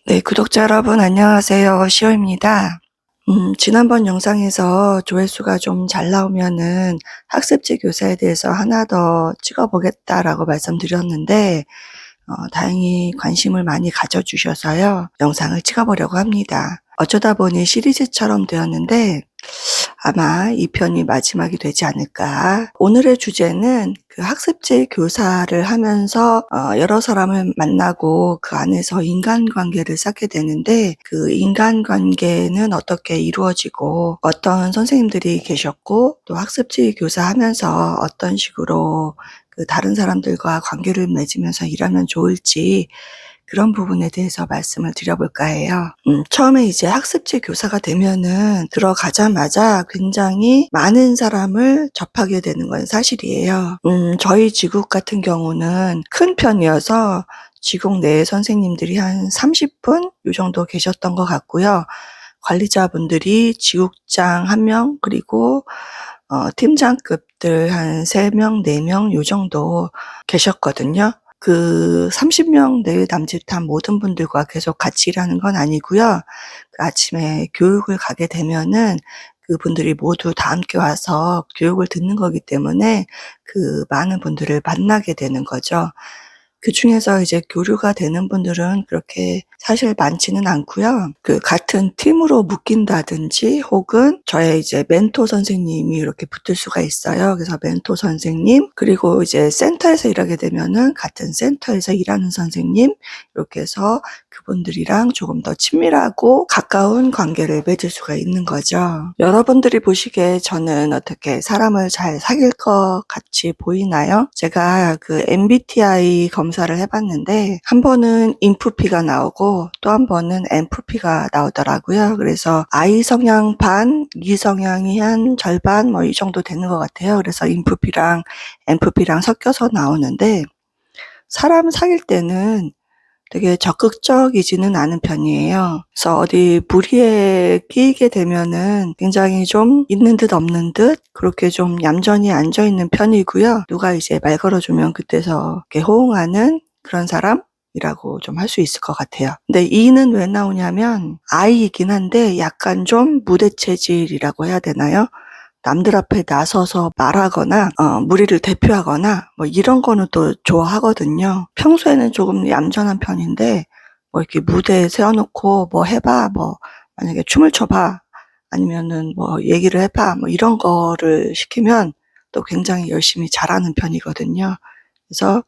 네, 구독자 여러분 안녕하세요. 시호입니다. 지난번 영상에서 조회수가 좀 잘 나오면은 학습지 교사에 대해서 하나 더 찍어보겠다라고 말씀드렸는데, 다행히 관심을 많이 가져주셔서요. 영상을 찍어보려고 합니다. 어쩌다 보니 시리즈처럼 되었는데, 아마 이 편이 마지막이 되지 않을까. 오늘의 주제는 그 학습지 교사를 하면서 여러 사람을 만나고 그 안에서 인간관계를 쌓게 되는데, 그 인간관계는 어떻게 이루어지고 어떤 선생님들이 계셨고, 또 학습지 교사하면서 어떤 식으로 그 다른 사람들과 관계를 맺으면서 일하면 좋을지, 그런 부분에 대해서 말씀을 드려볼까 해요. 처음에 이제 학습지 교사가 되면은 들어가자마자 굉장히 많은 사람을 접하게 되는 건 사실이에요. 저희 지국 같은 경우는 큰 편이어서 지국 내 선생님들이 한 30분 요 정도 계셨던 것 같고요. 관리자분들이 지국장 1명, 그리고 팀장급들 한 3명, 4명 요 정도 계셨거든요. 그 30명 내외 남짓한 모든 분들과 계속 같이 일하는 건 아니고요. 그 아침에 교육을 가게 되면은 그분들이 모두 다 함께 와서 교육을 듣는 거기 때문에 그 많은 분들을 만나게 되는 거죠. 그중에서 이제 교류가 되는 분들은 그렇게 사실 많지는 않고요. 그 같은 팀으로 묶인다든지 혹은 저의 이제 멘토 선생님이 이렇게 붙을 수가 있어요. 그래서 멘토 선생님, 그리고 이제 센터에서 일하게 되면은 같은 센터에서 일하는 선생님, 이렇게 해서 그분들이랑 조금 더 친밀하고 가까운 관계를 맺을 수가 있는 거죠. 여러분들이 보시기에 저는 어떻게 사람을 잘 사귈 것 같이 보이나요? 제가 그 MBTI 검사를 해봤는데 한 번은 인프피가 나오고 또 한 번은 엔프피가 나오더라고요. 그래서 I 성향 반, E 성향이 한 절반 뭐 이 정도 되는 것 같아요. 그래서 인프피랑 엔프피랑 섞여서 나오는데 사람 사귈 때는 되게 적극적이지는 않은 편이에요. 그래서 어디 무리에 끼게 되면은 굉장히 좀 있는 듯 없는 듯 그렇게 좀 얌전히 앉아있는 편이고요. 누가 이제 말 걸어주면 그때서 이렇게 호응하는 그런 사람이라고 좀 할 수 있을 것 같아요. 근데 E는 왜 나오냐면 I이긴 한데 약간 좀 무대 체질이라고 해야 되나요? 남들 앞에 나서서 말하거나 무리를 대표하거나 뭐 이런 거는 또 좋아하거든요. 평소에는 조금 얌전한 편인데 뭐 이렇게 무대에 세워놓고 뭐 해봐, 뭐 만약에 춤을 춰봐, 아니면은 뭐 얘기를 해봐, 뭐 이런 거를 시키면 또 굉장히 열심히 잘하는 편이거든요. 그래서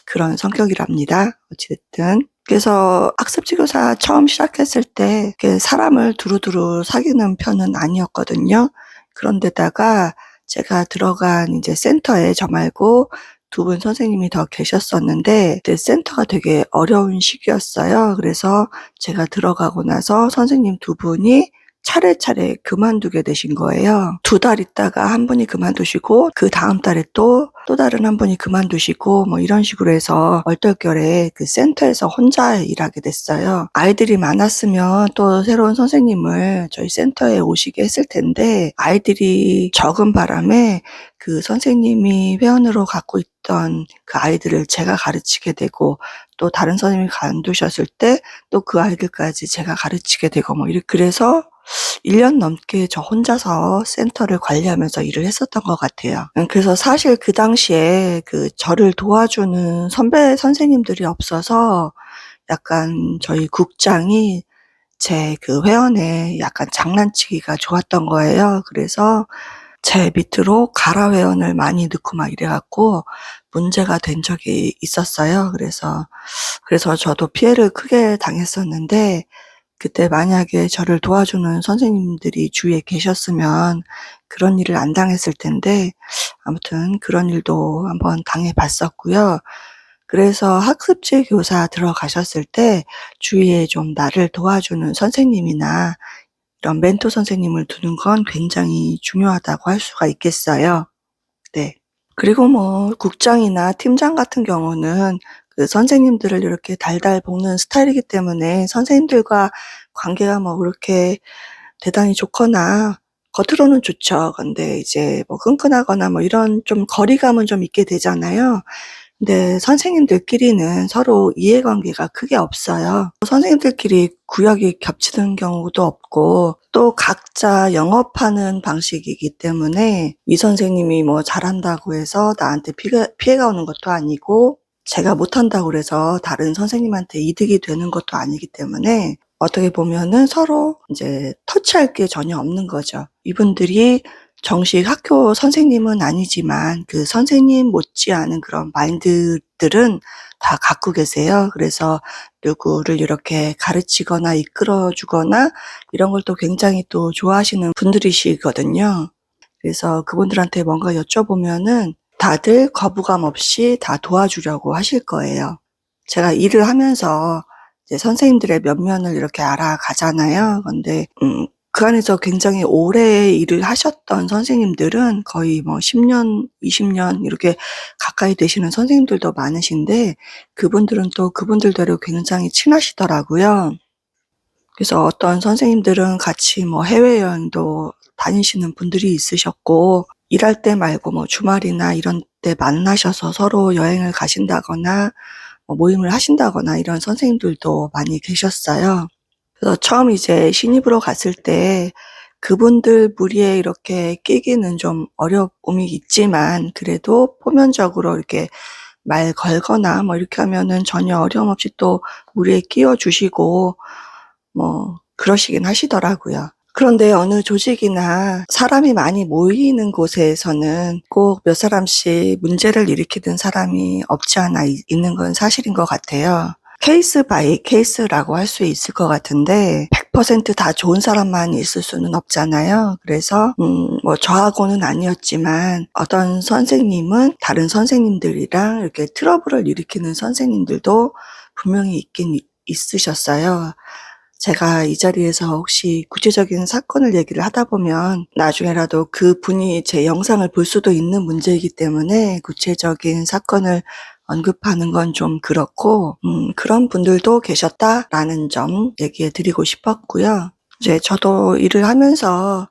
그런 성격이랍니다. 어찌됐든. 그래서 학습지 교사 처음 시작했을 때 사람을 두루두루 사귀는 편은 아니었거든요. 그런데다가 제가 들어간 이제 센터에 저 말고 2분 선생님이 더 계셨었는데 그때 센터가 되게 어려운 시기였어요. 그래서 제가 들어가고 나서 선생님 2분이 차례차례 그만두게 되신 거예요. 2달 있다가 한 분이 그만두시고 그 다음 달에 또 다른 한 분이 그만두시고 뭐 이런 식으로 해서 얼떨결에 그 센터에서 혼자 일하게 됐어요. 아이들이 많았으면 또 새로운 선생님을 저희 센터에 오시게 했을 텐데 아이들이 적은 바람에 그 선생님이 회원으로 갖고 있던 그 아이들을 제가 가르치게 되고 또 다른 선생님이 관두셨을 때 또 그 아이들까지 제가 가르치게 되고 뭐 이렇게 그래서 1년 넘게 저 혼자서 센터를 관리하면서 일을 했었던 것 같아요. 그래서 사실 그 당시에 그 저를 도와주는 선배 선생님들이 없어서 약간 저희 국장이 제 그 회원에 약간 장난치기가 좋았던 거예요. 그래서 제 밑으로 가라 회원을 많이 넣고 막 이래갖고 문제가 된 적이 있었어요. 그래서 저도 피해를 크게 당했었는데 그때 만약에 저를 도와주는 선생님들이 주위에 계셨으면 그런 일을 안 당했을 텐데 아무튼 그런 일도 한번 당해봤었고요. 그래서 학습지 교사 들어가셨을 때 주위에 좀 나를 도와주는 선생님이나 이런 멘토 선생님을 두는 건 굉장히 중요하다고 할 수가 있겠어요. 네. 그리고 뭐 국장이나 팀장 같은 경우는 그 선생님들을 이렇게 달달 볶는 스타일이기 때문에 선생님들과 관계가 뭐 그렇게 대단히 좋거나 겉으로는 좋죠. 근데 이제 뭐 끈끈하거나 뭐 이런 좀 거리감은 좀 있게 되잖아요. 근데 선생님들끼리는 서로 이해관계가 크게 없어요. 선생님들끼리 구역이 겹치는 경우도 없고 또 각자 영업하는 방식이기 때문에 이 선생님이 뭐 잘한다고 해서 나한테 피해가 오는 것도 아니고 제가 못한다고 해서 다른 선생님한테 이득이 되는 것도 아니기 때문에 어떻게 보면은 서로 이제 터치할 게 전혀 없는 거죠. 이분들이 정식 학교 선생님은 아니지만 그 선생님 못지않은 그런 마인드들은 다 갖고 계세요. 그래서 누구를 이렇게 가르치거나 이끌어 주거나 이런 걸 또 굉장히 또 좋아하시는 분들이시거든요. 그래서 그분들한테 뭔가 여쭤보면은 다들 거부감 없이 다 도와주려고 하실 거예요. 제가 일을 하면서 이제 선생님들의 면면을 이렇게 알아가잖아요. 근데 그 안에서 굉장히 오래 일을 하셨던 선생님들은 거의 뭐 10년, 20년 이렇게 가까이 되시는 선생님들도 많으신데 그분들은 또 그분들대로 굉장히 친하시더라고요. 그래서 어떤 선생님들은 같이 뭐 해외여행도 다니시는 분들이 있으셨고 일할 때 말고 뭐 주말이나 이런 때 만나셔서 서로 여행을 가신다거나 뭐 모임을 하신다거나 이런 선생님들도 많이 계셨어요. 그래서 처음 이제 신입으로 갔을 때 그분들 무리에 이렇게 끼기는 좀 어려움이 있지만 그래도 표면적으로 이렇게 말 걸거나 뭐 이렇게 하면은 전혀 어려움 없이 또 무리에 끼워 주시고 뭐 그러시긴 하시더라고요. 그런데 어느 조직이나 사람이 많이 모이는 곳에서는 꼭 몇 사람씩 문제를 일으키는 사람이 없지 않아 있는 건 사실인 것 같아요. 케이스 바이 케이스라고 할 수 있을 것 같은데 100% 다 좋은 사람만 있을 수는 없잖아요. 그래서 뭐 저하고는 아니었지만 어떤 선생님은 다른 선생님들이랑 이렇게 트러블을 일으키는 선생님들도 분명히 있긴 있으셨어요. 제가 이 자리에서 혹시 구체적인 사건을 얘기를 하다 보면 나중에라도 그분이 제 영상을 볼 수도 있는 문제이기 때문에 구체적인 사건을 언급하는 건 좀 그렇고 그런 분들도 계셨다라는 점 얘기해 드리고 싶었고요. 이제 저도 일을 하면서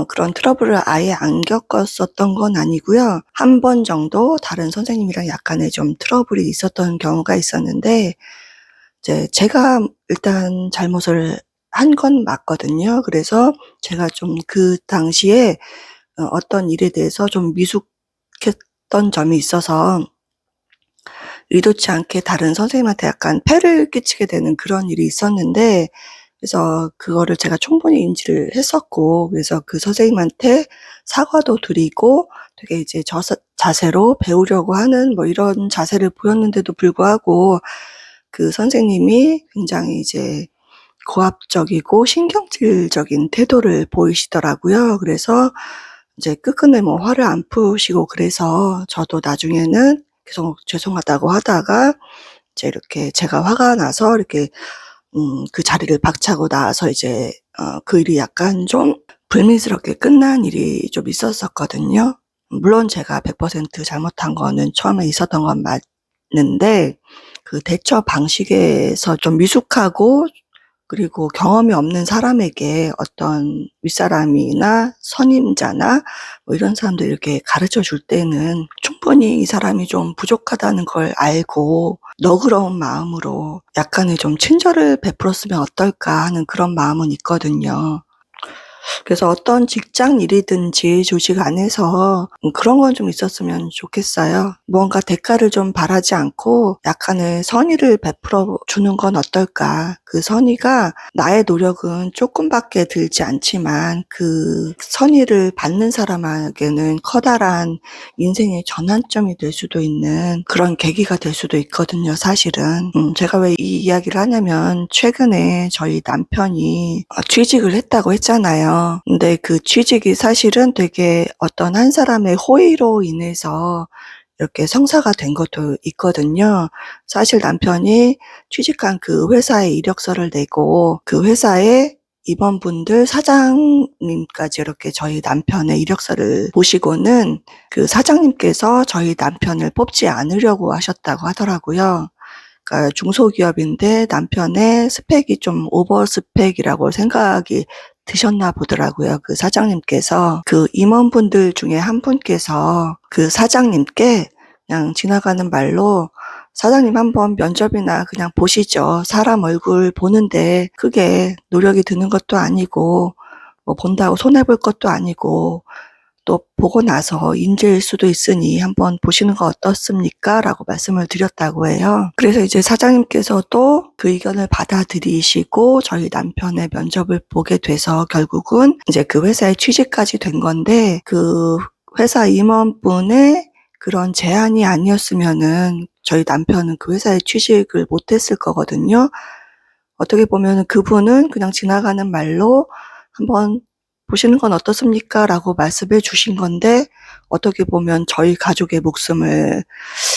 그런 트러블을 아예 안 겪었었던 건 아니고요. 한 번 정도 다른 선생님이랑 약간의 좀 트러블이 있었던 경우가 있었는데 이제 제가 일단 잘못을 한 건 맞거든요. 그래서 제가 좀 그 당시에 어떤 일에 대해서 좀 미숙했던 점이 있어서 의도치 않게 다른 선생님한테 약간 폐를 끼치게 되는 그런 일이 있었는데 그래서 그거를 제가 충분히 인지를 했었고 그래서 그 선생님한테 사과도 드리고 되게 이제 자세로 배우려고 하는 뭐 이런 자세를 보였는데도 불구하고 그 선생님이 굉장히 이제 고압적이고 신경질적인 태도를 보이시더라고요. 그래서 이제 끝끝내 뭐 화를 안 푸시고 그래서 저도 나중에는 계속 죄송하다고 하다가 이제 이렇게 제가 화가 나서 이렇게 그 자리를 박차고 나와서 이제 그 일이 약간 좀 불미스럽게 끝난 일이 좀 있었었거든요. 물론 제가 100% 잘못한 거는 처음에 있었던 건 맞는데 그 대처 방식에서 좀 미숙하고 그리고 경험이 없는 사람에게 어떤 윗사람이나 선임자나 뭐 이런 사람들이 이렇게 가르쳐 줄 때는 충분히 이 사람이 좀 부족하다는 걸 알고 너그러운 마음으로 약간의 좀 친절을 베풀었으면 어떨까 하는 그런 마음은 있거든요. 그래서 어떤 직장 일이든지 조직 안에서 그런 건 좀 있었으면 좋겠어요. 무언가 대가를 좀 바라지 않고 약간의 선의를 베풀어 주는 건 어떨까. 그 선의가 나의 노력은 조금밖에 들지 않지만 그 선의를 받는 사람에게는 커다란 인생의 전환점이 될 수도 있는 그런 계기가 될 수도 있거든요, 사실은. 제가 왜 이 이야기를 하냐면 최근에 저희 남편이 취직을 했다고 했잖아요. 근데 그 취직이 사실은 되게 어떤 한 사람의 호의로 인해서 이렇게 성사가 된 것도 있거든요. 사실 남편이 취직한 그 회사에 이력서를 내고 그 회사에 임원분들 사장님까지 이렇게 저희 남편의 이력서를 보시고는 그 사장님께서 저희 남편을 뽑지 않으려고 하셨다고 하더라고요. 그러니까 중소기업인데 남편의 스펙이 좀 오버 스펙이라고 생각이 드셨나 보더라고요. 그 사장님께서 그 임원분들 중에 한 분께서 그 사장님께 그냥 지나가는 말로 "사장님 한번 면접이나 그냥 보시죠. 사람 얼굴 보는데 크게 노력이 드는 것도 아니고 뭐 본다고 손해 볼 것도 아니고 또 보고 나서 인재일 수도 있으니 한번 보시는 거 어떻습니까?"라고 말씀을 드렸다고 해요. 그래서 이제 사장님께서도 그 의견을 받아들이시고 저희 남편의 면접을 보게 돼서 결국은 이제 그 회사에 취직까지 된 건데, 그 회사 임원분의 그런 제안이 아니었으면은 저희 남편은 그 회사에 취직을 못했을 거거든요. 어떻게 보면은 그분은 그냥 지나가는 말로 "한번 보시는 건 어떻습니까?" 라고 말씀해 주신 건데, 어떻게 보면 저희 가족의 목숨을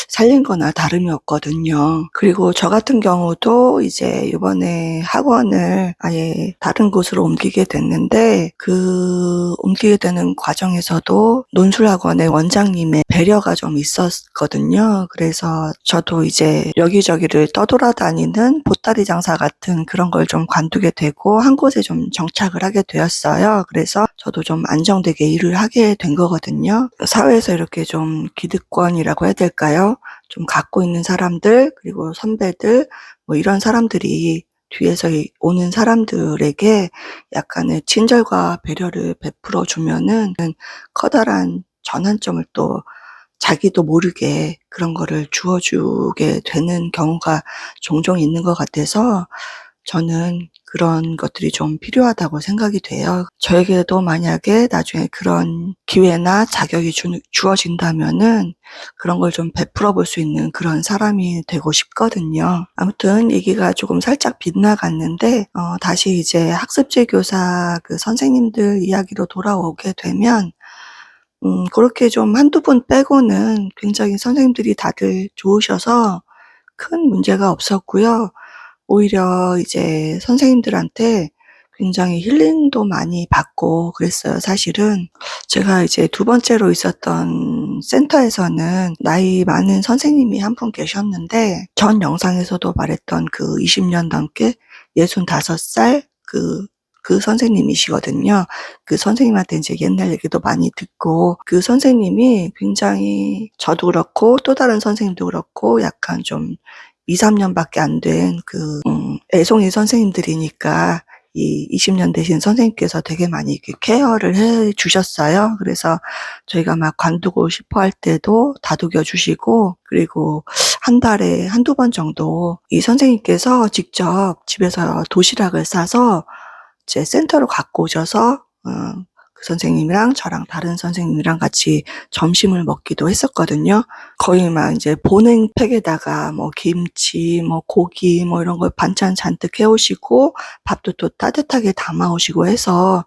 살린 거나 다름이 없거든요. 그리고 저 같은 경우도 이제 이번에 학원을 아예 다른 곳으로 옮기게 됐는데, 그 옮기게 되는 과정에서도 논술학원의 원장님의 배려가 좀 있었거든요. 그래서 저도 이제 여기저기를 떠돌아다니는 보따리 장사 같은 그런 걸 좀 관두게 되고 한 곳에 좀 정착을 하게 되었어요. 그래서 저도 좀 안정되게 일을 하게 된 거거든요. 사회에서 이렇게 좀 기득권이라고 해야 될까요? 좀 갖고 있는 사람들, 그리고 선배들, 뭐 이런 사람들이 뒤에서 오는 사람들에게 약간의 친절과 배려를 베풀어 주면은 커다란 전환점을 또 자기도 모르게 그런 거를 주어주게 되는 경우가 종종 있는 것 같아서 저는 그런 것들이 좀 필요하다고 생각이 돼요. 저에게도 만약에 나중에 그런 기회나 자격이 주어진다면은 그런 걸 좀 베풀어 볼 수 있는 그런 사람이 되고 싶거든요. 아무튼 얘기가 조금 살짝 빗나갔는데, 다시 이제 학습지 교사 그 선생님들 이야기로 돌아오게 되면, 그렇게 좀 한두 분 빼고는 굉장히 선생님들이 다들 좋으셔서 큰 문제가 없었고요. 오히려 이제 선생님들한테 굉장히 힐링도 많이 받고 그랬어요, 사실은. 제가 이제 두 번째로 있었던 센터에서는 나이 많은 선생님이 한 분 계셨는데, 전 영상에서도 말했던 그 20년 넘게 65살 그 선생님이시거든요. 그 선생님한테 이제 옛날 얘기도 많이 듣고, 그 선생님이 굉장히 저도 그렇고 또 다른 선생님도 그렇고 약간 좀 2~3년밖에 안 된 애송이 선생님들이니까 이 20년 되신 선생님께서 되게 많이 이렇게 케어를 해 주셨어요. 그래서 저희가 막 관두고 싶어 할 때도 다독여 주시고, 그리고 한 달에 한두 번 정도 이 선생님께서 직접 집에서 도시락을 싸서 제 센터로 갖고 오셔서 그 선생님이랑 저랑 다른 선생님이랑 같이 점심을 먹기도 했었거든요. 거의 막 이제 보냉팩에다가 뭐 김치, 뭐 고기, 뭐 이런 걸 반찬 잔뜩 해오시고 밥도 또 따뜻하게 담아오시고 해서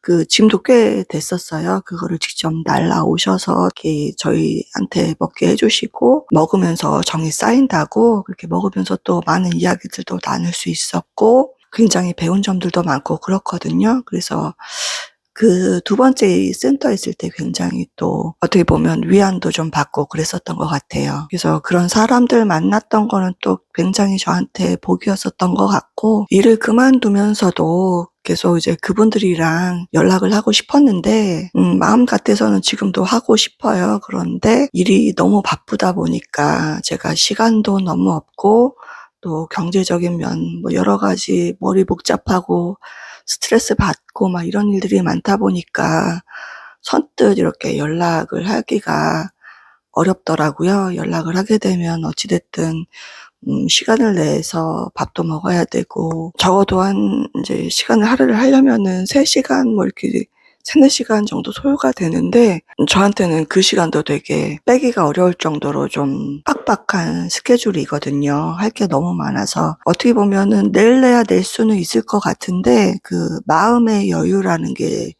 그 짐도 꽤 됐었어요. 그거를 직접 날라오셔서 이렇게 저희한테 먹게 해주시고, 먹으면서 정이 쌓인다고 그렇게 먹으면서 또 많은 이야기들도 나눌 수 있었고 굉장히 배운 점들도 많고 그렇거든요. 그래서 그 두 번째 센터에 있을 때 굉장히 또 어떻게 보면 위안도 좀 받고 그랬었던 것 같아요. 그래서 그런 사람들 만났던 거는 또 굉장히 저한테 복이었었던 것 같고, 일을 그만두면서도 계속 이제 그분들이랑 연락을 하고 싶었는데, 마음 같아서는 지금도 하고 싶어요. 그런데 일이 너무 바쁘다 보니까 제가 시간도 너무 없고 또 경제적인 면 뭐 여러 가지 머리 복잡하고 스트레스 받고 막 이런 일들이 많다 보니까 선뜻 이렇게 연락을 하기가 어렵더라고요. 연락을 하게 되면 어찌 됐든 시간을 내서 밥도 먹어야 되고, 적어도 한 이제 시간을 할애를 하려면은 3시간 뭐 이렇게 3~4시간 정도 소요가 되는데, 저한테는 그 시간도 되게 빼기가 어려울 정도로 좀 빡빡한 스케줄이거든요. 할 게 너무 많아서. 어떻게 보면은 낼래야 낼 수는 있을 것 같은데 그 마음의 여유라는 게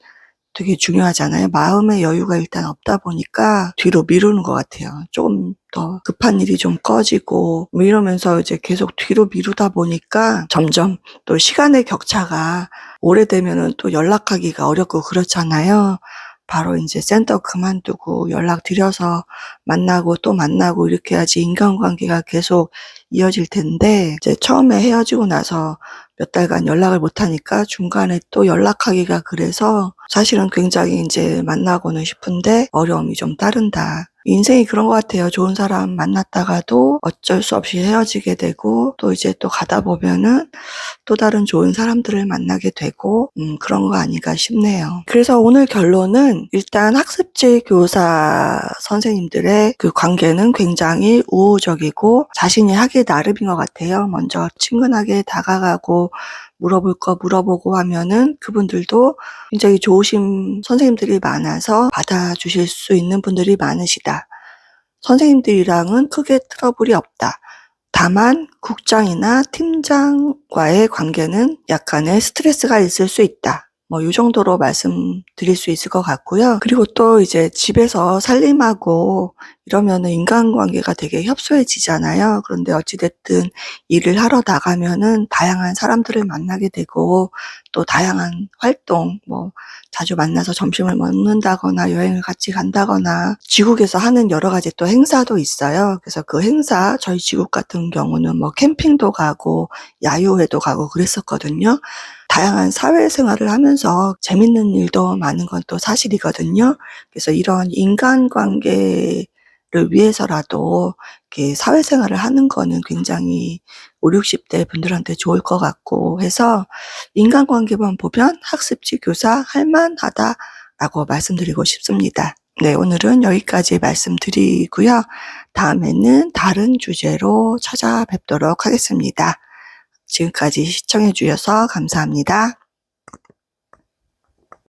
되게 중요하잖아요. 마음의 여유가 일단 없다 보니까 뒤로 미루는 것 같아요. 조금 더 급한 일이 좀 꺼지고 뭐 이러면서 이제 계속 뒤로 미루다 보니까 점점 또 시간의 격차가 오래되면은 또 연락하기가 어렵고 그렇잖아요. 바로 이제 센터 그만두고 연락드려서 만나고 또 만나고 이렇게 해야지 인간관계가 계속 이어질 텐데, 이제 처음에 헤어지고 나서 몇 달간 연락을 못 하니까 중간에 또 연락하기가 그래서 사실은 굉장히 이제 만나고는 싶은데 어려움이 좀 따른다. 인생이 그런 것 같아요. 좋은 사람 만났다가도 어쩔 수 없이 헤어지게 되고 또 이제 또 가다 보면은 또 다른 좋은 사람들을 만나게 되고 그런 거 아닌가 싶네요. 그래서 오늘 결론은 일단 학습지 교사 선생님들의 그 관계는 굉장히 우호적이고 자신이 하기 나름인 것 같아요. 먼저 친근하게 다가가고 물어볼 거 물어보고 하면은 그분들도 굉장히 좋으신 선생님들이 많아서 받아주실 수 있는 분들이 많으시다. 선생님들이랑은 크게 트러블이 없다. 다만 국장이나 팀장과의 관계는 약간의 스트레스가 있을 수 있다. 뭐 이 정도로 말씀드릴 수 있을 것 같고요. 그리고 또 이제 집에서 살림하고 이러면은 인간관계가 되게 협소해지잖아요. 그런데 어찌됐든 일을 하러 나가면은 다양한 사람들을 만나게 되고 또 다양한 활동, 뭐 자주 만나서 점심을 먹는다거나 여행을 같이 간다거나 지국에서 하는 여러 가지 또 행사도 있어요. 그래서 그 행사, 저희 지국 같은 경우는 뭐 캠핑도 가고 야유회도 가고 그랬었거든요. 다양한 사회생활을 하면서 재밌는 일도 많은 건 또 사실이거든요. 그래서 이런 인간관계를 위해서라도 이렇게 사회생활을 하는 거는 굉장히 5, 60대 분들한테 좋을 것 같고 해서 인간관계만 보면 학습지 교사 할만하다라고 말씀드리고 싶습니다. 네, 오늘은 여기까지 말씀드리고요. 다음에는 다른 주제로 찾아뵙도록 하겠습니다. 지금까지 시청해 주셔서 감사합니다.